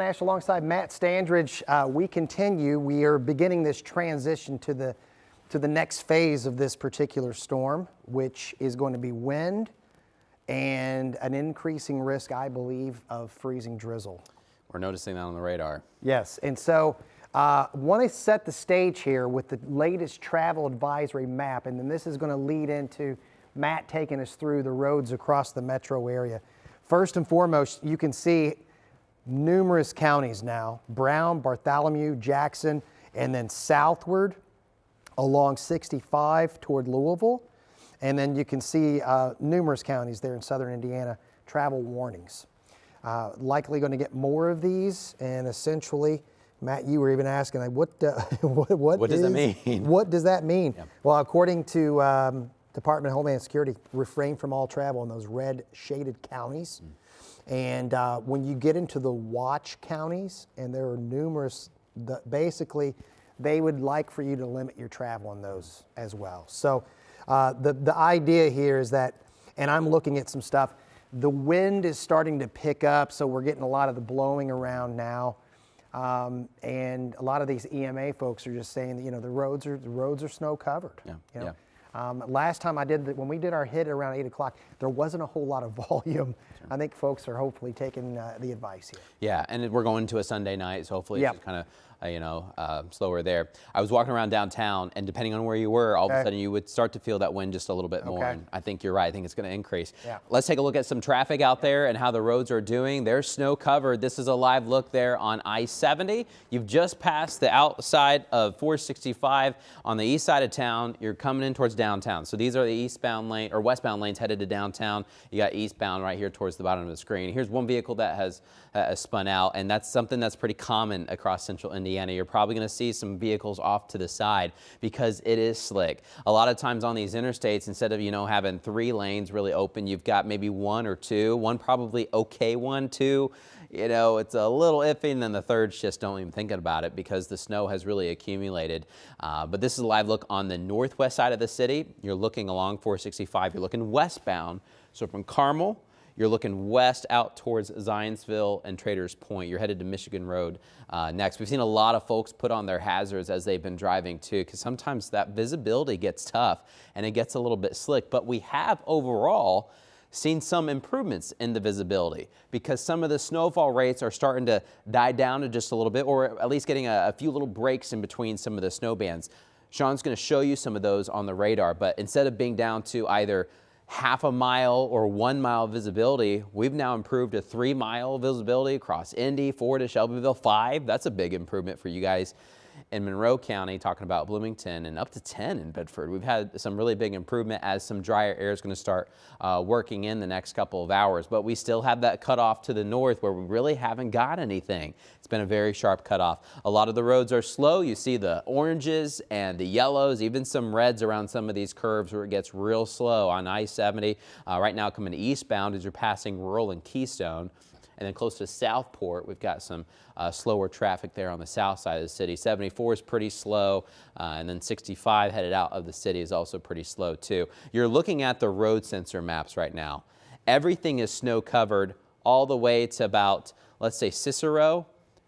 Ash alongside Matt Standridge. We continue. We are beginning this transition to the next phase of this particular storm, which is going to be wind and an increasing risk, I believe, of freezing drizzle. We're noticing that on the radar. Yes, and so want to set the stage here with the latest travel advisory map, and then this is going to lead into Matt taking us through the roads across the metro area. First and foremost, you can see numerous counties now: Brown, Bartholomew, Jackson, and then southward along 65 toward Louisville. And then you can see numerous counties there in southern Indiana, travel warnings. Likely going to get more of these, and essentially, Matt, you were even asking, like, what does that mean? What does that mean? Yeah. Well, according to Department of Homeland Security, refrain from all travel in those red shaded counties. And when you get into the watch counties, and there are numerous, basically, they would like for you to limit your travel in those as well. So the idea here is that, and I'm looking at some stuff, the wind is starting to pick up, so we're getting a lot of the blowing around now. And a lot of these EMA folks are just saying that, the roads are snow covered. Yeah. Last time when we did our hit around 8 o'clock, there wasn't a whole lot of volume. Sure. I think folks are hopefully taking the advice here. Yeah, and we're going to a Sunday night, so hopefully it's kind of slower there. I was walking around downtown, and depending on where you were, all of a sudden you would start to feel that wind just a little bit more. And I think you're right. I think it's going to increase. Yeah. Let's take a look at some traffic out there and how the roads are doing. They're snow covered. This is a live look there on I-70. You've just passed the outside of 465 on the east side of town. You're coming in towards downtown. So these are the eastbound lane or westbound lanes headed to downtown. You got eastbound right here towards the bottom of the screen. Here's one vehicle that has spun out, and that's something that's pretty common across central Indiana. You're probably going to see some vehicles off to the side because it is slick. A lot of times on these interstates, instead of having 3 lanes really open, you've got maybe 1 or 2. One probably okay, 1, 2. It's a little iffy, and then the third's just don't even think about it because the snow has really accumulated. But this is a live look on the northwest side of the city. You're looking along 465. You're looking westbound. So from Carmel, you're looking west out towards Zionsville and Traders Point. You're headed to Michigan Road next. We've seen a lot of folks put on their hazards as they've been driving too, because sometimes that visibility gets tough and it gets a little bit slick. But we have overall seen some improvements in the visibility because some of the snowfall rates are starting to die down to just a little bit, or at least getting a few little breaks in between some of the snow bands. Sean's going to show you some of those on the radar, but instead of being down to either half a mile or 1 mile visibility, we've now improved to 3 mile visibility across Indy, 4 to Shelbyville, 5. That's a big improvement for you guys in Monroe County, talking about Bloomington, and up to 10 in Bedford. We've had some really big improvement as some drier air is going to start working in the next couple of hours. But we still have that cutoff to the north where we really haven't got anything. It's been a very sharp cutoff. A lot of the roads are slow. You see the oranges and the yellows, even some reds around some of these curves where it gets real slow on I-70. Right now coming eastbound as you're passing Rural and Keystone. And then close to Southport, we've got some slower traffic there on the south side of the city. 74 is pretty slow, and then 65 headed out of the city is also pretty slow too. You're looking at the road sensor maps right now. Everything is snow covered all the way to about, let's say, Cicero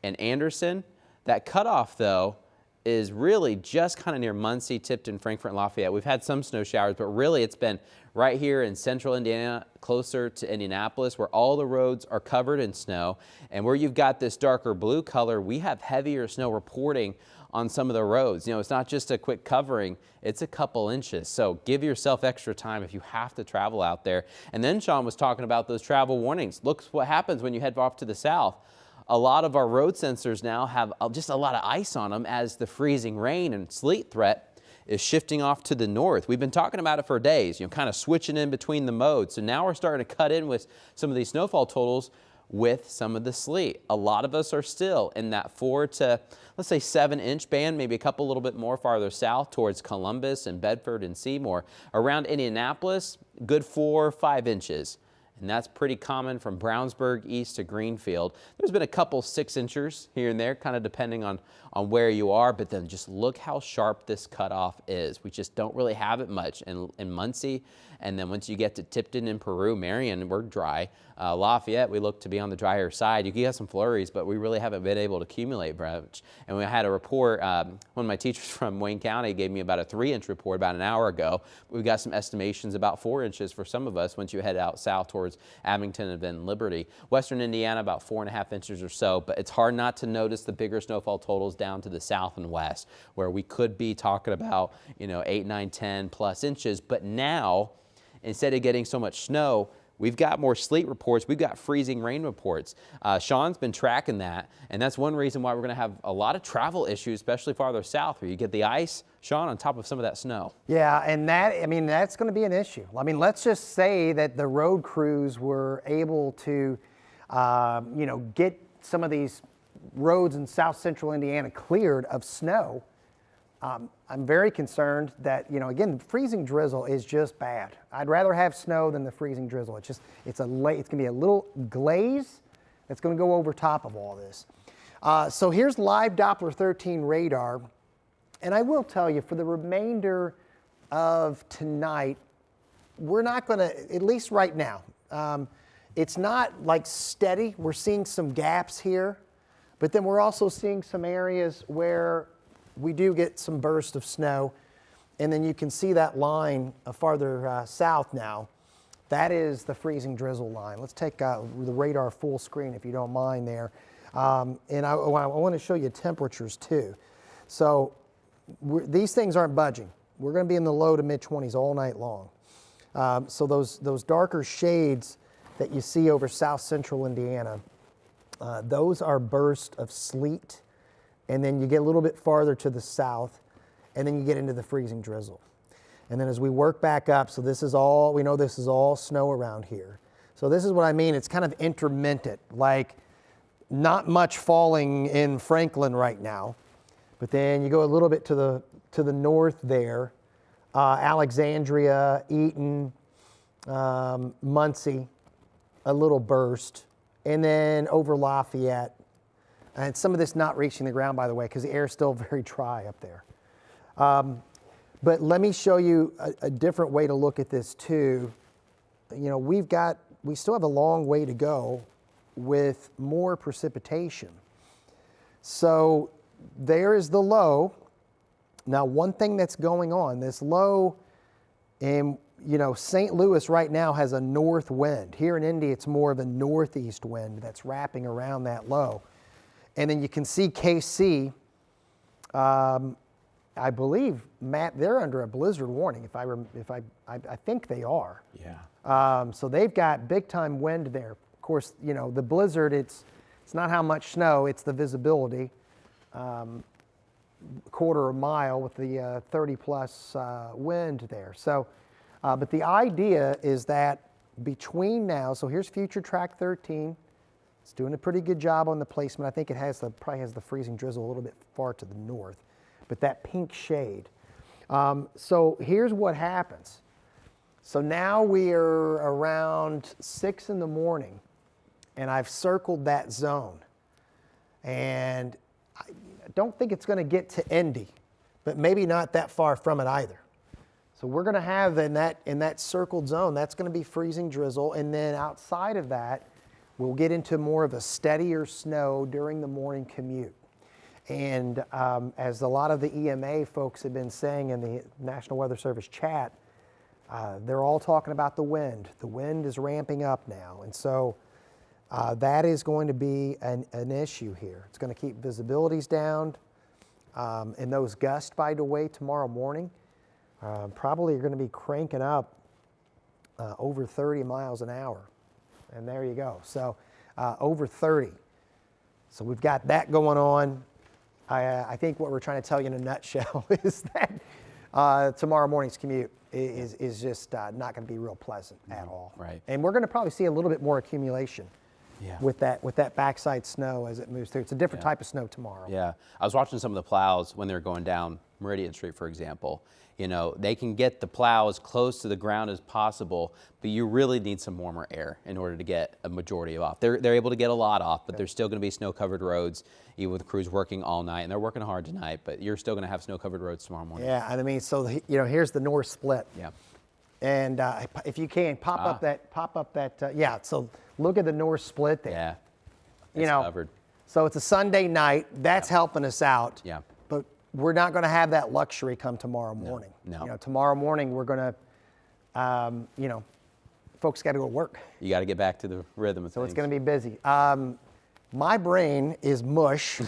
and Anderson. That cutoff, though, is really just kind of near Muncie, Tipton, Frankfort, and Lafayette. We've had some snow showers, but really it's been right here in central Indiana, closer to Indianapolis, where all the roads are covered in snow. And where you've got this darker blue color, we have heavier snow reporting on some of the roads. It's not just a quick covering, it's a couple inches. So give yourself extra time if you have to travel out there. And then Sean was talking about those travel warnings. Look what happens when you head off to the south. A lot of our road sensors now have just a lot of ice on them as the freezing rain and sleet threat is shifting off to the north. We've been talking about it for days, kind of switching in between the modes. So now we're starting to cut in with some of these snowfall totals with some of the sleet. A lot of us are still in that 4 to, let's say, 7-inch band, maybe a couple little bit more farther south towards Columbus and Bedford and Seymour. Around Indianapolis, good 4 or 5 inches. And that's pretty common from Brownsburg east to Greenfield. There's been a couple 6-inchers here and there, kind of depending on where you are, but then just look how sharp this cutoff is. We just don't really have it much in Muncie And then once you get to Tipton in Peru, Marion, we're dry. Lafayette, we look to be on the drier side. You can get some flurries, but we really haven't been able to accumulate much. And we had a report, one of my teachers from Wayne County gave me about a 3-inch report about an hour ago. We've got some estimations about 4 inches for some of us once you head out south towards Abington and then Liberty. Western Indiana, about 4.5 inches or so, but it's hard not to notice the bigger snowfall totals down to the south and west, where we could be talking about, 8, 9, 10 plus inches. But now, instead of getting so much snow, we've got more sleet reports. We've got freezing rain reports. Sean's been tracking that, and that's one reason why we're going to have a lot of travel issues, especially farther south, where you get the ice, Sean, on top of some of that snow. Yeah, and that's going to be an issue. Let's just say that the road crews were able to, get some of these roads in south central Indiana cleared of snow. I'm very concerned that, again, freezing drizzle is just bad. I'd rather have snow than the freezing drizzle. It's going to be a little glaze that's going to go over top of all this. So here's live Doppler 13 radar. And I will tell you, for the remainder of tonight, we're not going to, at least right now, it's not like steady. We're seeing some gaps here, but then we're also seeing some areas where we do get some burst of snow. And then you can see that line farther south now. That is the freezing drizzle line. Let's take the radar full screen if you don't mind there. And I want to show you temperatures too. So these things aren't budging. We're going to be in the low to mid 20s all night long. So those darker shades that you see over south central Indiana, those are bursts of sleet. And then you get a little bit farther to the south, and then you get into the freezing drizzle. And then as we work back up, so we know this is all snow around here. So this is what I mean, it's kind of intermittent, like not much falling in Franklin right now. But then you go a little bit to the north there, Alexandria, Eaton, Muncie, a little burst, and then over Lafayette. And some of this not reaching the ground, by the way, because the air is still very dry up there. But let me show you a different way to look at this too. We still have a long way to go with more precipitation. So there is the low. Now, one thing that's going on, this low in, St. Louis right now has a north wind. Here in Indy, it's more of a northeast wind that's wrapping around that low. And then you can see KC, I believe, Matt, they're under a blizzard warning. I think they are. Yeah. So they've got big time wind there. Of course, the blizzard, it's not how much snow, it's the visibility. Quarter of a mile with the 30 plus wind there. So, but the idea is that between now, so here's Future Track 13. It's doing a pretty good job on the placement. I think it probably has the freezing drizzle a little bit far to the north, but that pink shade. So here's what happens. So now we are around 6 in the morning, and I've circled that zone. And I don't think it's going to get to Indy, but maybe not that far from it either. So we're going to have in that circled zone, that's going to be freezing drizzle, and then outside of that, we'll get into more of a steadier snow during the morning commute. And as a lot of the EMA folks have been saying in the National Weather Service chat, they're all talking about the wind. The wind is ramping up now. And so that is going to be an issue here. It's going to keep visibilities down. And those gusts, by the way, tomorrow morning, probably are going to be cranking up over 30 miles an hour. And there you go. So over 30. So we've got that going on. I think what we're trying to tell you in a nutshell is that tomorrow morning's commute is just not going to be real pleasant at all. Right. And we're going to probably see a little bit more accumulation with that backside snow as it moves through. It's a different type of snow tomorrow. Yeah. I was watching some of the plows when they were going down Meridian Street, for example. They can get the plow as close to the ground as possible, but you really need some warmer air in order to get a majority of off. They're able to get a lot off, but there's still going to be snow-covered roads, even with crews working all night, and they're working hard tonight, but you're still going to have snow-covered roads tomorrow morning. Yeah, and so here's the north split. Yeah. And if you can, pop up that, yeah, so look at the north split there. Yeah, it's covered. So it's a Sunday night. That's helping us out. Yeah. But we're not going to have that luxury come tomorrow morning. No. Tomorrow morning we're going to, folks got to go to work. You got to get back to the rhythm of things. So it's going to be busy. My brain is mush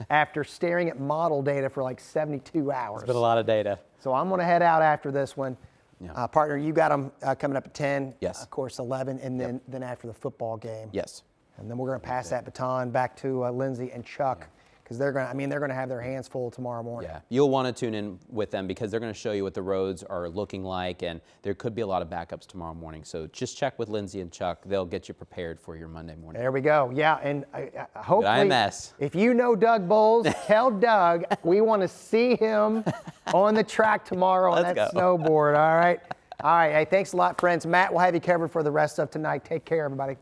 after staring at model data for like 72 hours. It's been a lot of data. So I'm going to head out after this one. Yeah. Partner, you got them coming up at 10. Yes. Of course, 11, and then after the football game. Yes. And then we're going to pass that baton back to Lindsay and Chuck, because they're going to have their hands full tomorrow morning. Yeah, you'll want to tune in with them because they're going to show you what the roads are looking like, and there could be a lot of backups tomorrow morning. So just check with Lindsay and Chuck. They'll get you prepared for your Monday morning. There we go. Yeah, and hopefully, if you know Doug Bowles, tell Doug we want to see him on the track tomorrow on that snowboard. All right. All right. Hey, thanks a lot, friends. Matt will have you covered for the rest of tonight. Take care, everybody.